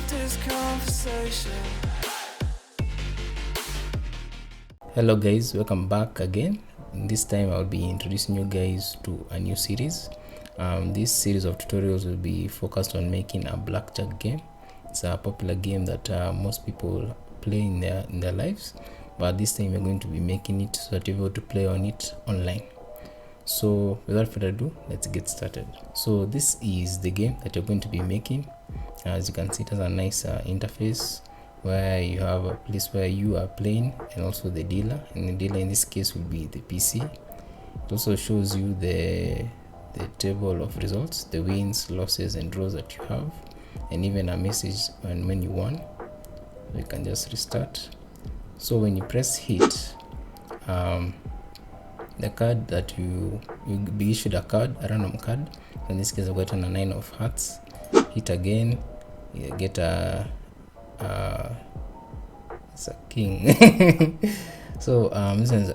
start this conversation. Hello guys, welcome back again. This time I'll be introducing you guys to a new series. This series of tutorials will be focused on making a blackjack game. It's a popular game that most people play in their lives, but this time we're going to be making it so that you're able to play on it online. So without further ado, let's get started. So this is the game that you're going to be making. As you can see, it has a nice interface where you have a place where you are playing and also the dealer, and the dealer in this case will be the PC. It also shows you the table of results, the wins, losses and draws that you have, and even a message when you won. So you can just restart. So when you press hit, the card that you'll be issued a random card. In this case I've gotten a 9 of hearts. Hit again, you get it's a king. So this is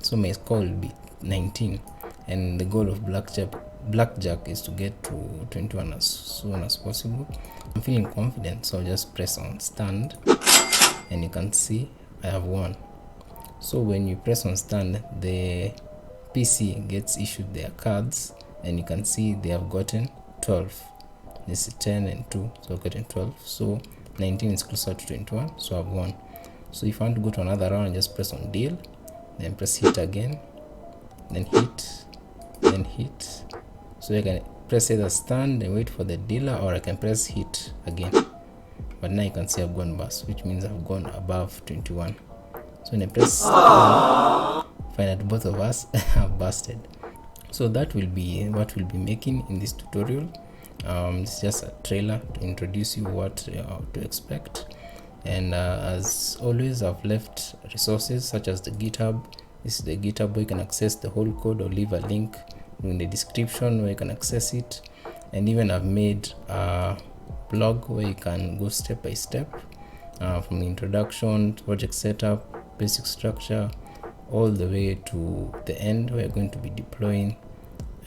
so my score will be 19, and the goal of blackjack is to get to 21 as soon as possible. I'm feeling confident, so I'll just press on stand and you can see I have won. So when you press on stand, the PC gets issued their cards, and you can see they have gotten 12. This is 10 and 2, so I've gotten 12. So 19 is closer to 21, so I've won. So if I want to go to another round, just press on deal, then press hit again, then hit, then hit. So I can press either stand and wait for the dealer, or I can press hit again. But now you can see I've gone bust, which means I've gone above 21. So when I press find that both of us have busted. So that will be what we'll be making in this tutorial. It's just a trailer to introduce you what to expect, and as always I've left resources such as the GitHub. This is the GitHub where you can access the whole code, or leave a link in the description where you can access it. And even I've made a blog where you can go step by step, from the introduction to project setup, basic structure, all the way to the end where you're going to be deploying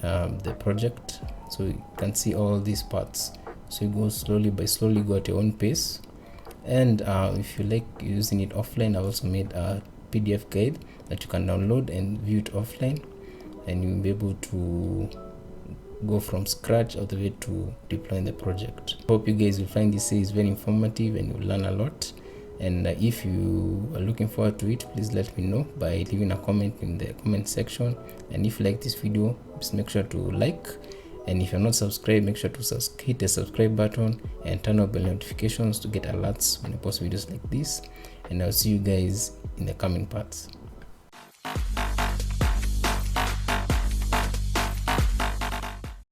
the project. So you can see all these parts. So you go slowly go at your own pace. And if you like using it offline, I've also made a PDF guide that you can download and view it offline, and you'll be able to go from scratch all the way to deploying the project. Hope you guys will find this series very informative and you'll learn a lot. And if you are looking forward to it, please let me know by leaving a comment in the comment section. And if you like this video, just make sure to like, and if you're not subscribed, make sure to hit the subscribe button and turn on bell notifications to get alerts when I post videos like this. And I'll see you guys in the coming parts.